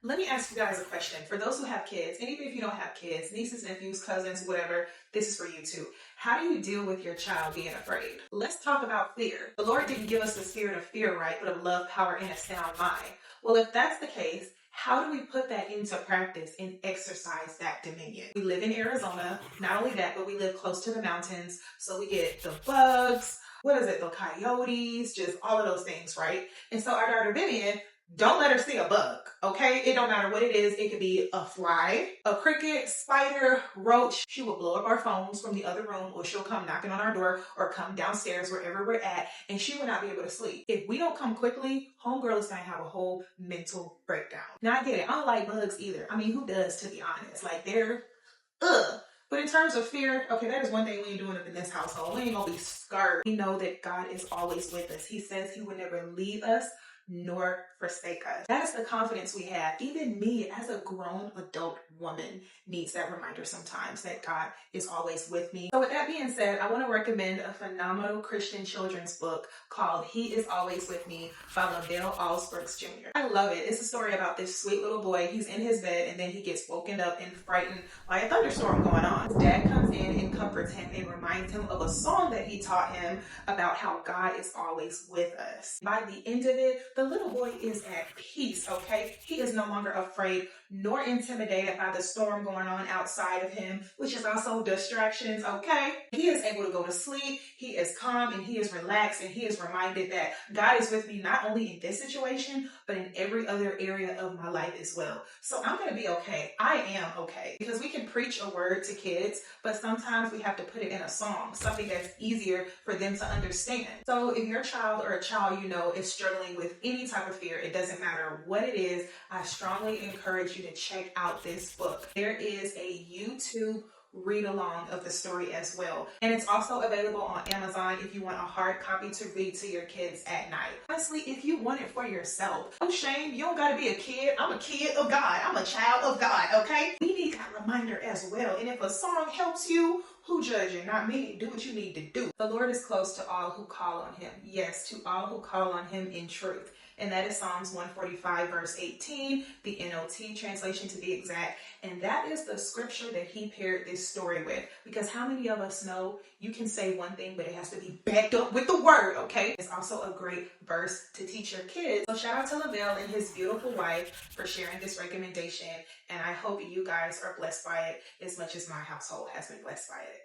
Let me ask you guys a question. For those who have kids, and even if you don't have kids, nieces, nephews, cousins, whatever, this is for you too. How do you deal with your child being afraid? Let's talk about fear. The Lord didn't give us the spirit of fear, right, but of love, power, and a sound mind. Well, if that's the case, how do we put that into practice and exercise that dominion? We live in Arizona. Not only that, but we live close to the mountains. So we get the bugs, the coyotes, just all of those things, right? And so our daughter Vivian, don't let her see a bug, okay? It don't matter what it is. It could be a fly, a cricket, spider, roach. She will blow up our phones from the other room, or she'll come knocking on our door or come downstairs wherever we're at, and she will not be able to sleep. If we don't come quickly, homegirl is gonna have a whole mental breakdown. Now I get it. I don't like bugs either. I mean, who does, to be honest? Like, they're ugh. But in terms of fear, okay, that is one thing we ain't doing up in this household. We ain't gonna be scared. We know that God is always with us. He says he will never leave us nor forsake us. That is the confidence we have. Even me, as a grown adult woman, needs that reminder sometimes that God is always with me. So with that being said, I want to recommend a phenomenal Christian children's book called He Is Always With Me by LaVelle Allsburgs Jr. I love it. It's a story about this sweet little boy. He's in his bed and then he gets woken up and frightened by a thunderstorm going on. His dad comes in and comforts him and reminds him of a song that he taught him about how God is always with us. By the end of it, the little boy is at peace, okay? He is no longer afraid nor intimidated by the storm going on outside of him, which is also distractions, okay? He is able to go to sleep, he is calm, and he is relaxed, and he is reminded that God is with me not only in this situation, but in every other area of my life as well. So I'm gonna be okay. I am okay. Because we can preach a word to kids, but sometimes we have to put it in a song, something that's easier for them to understand. So if your child or a child you know is struggling with any type of fear, it doesn't matter what it is, I strongly encourage you to check out this book. There is a YouTube read along of the story as well. And it's also available on Amazon if you want a hard copy to read to your kids at night. Honestly, if you want it for yourself, no shame. You don't gotta be a kid. I'm a kid of God. I'm a child of God, okay? We need that reminder as well. And if a song helps you, who judging? Not me. Do what you need to do. The Lord is close to all who call on him. Yes, to all who call on him in truth. And that is Psalms 145 verse 18, the NLT translation to be exact. And that is the scripture that he paired this story with. Because how many of us know you can say one thing, but it has to be backed up with the word, okay? It's also a great verse to teach your kids. So shout out to LaVelle and his beautiful wife for sharing this recommendation. And I hope you guys are blessed by it as much as my household has been blessed by it.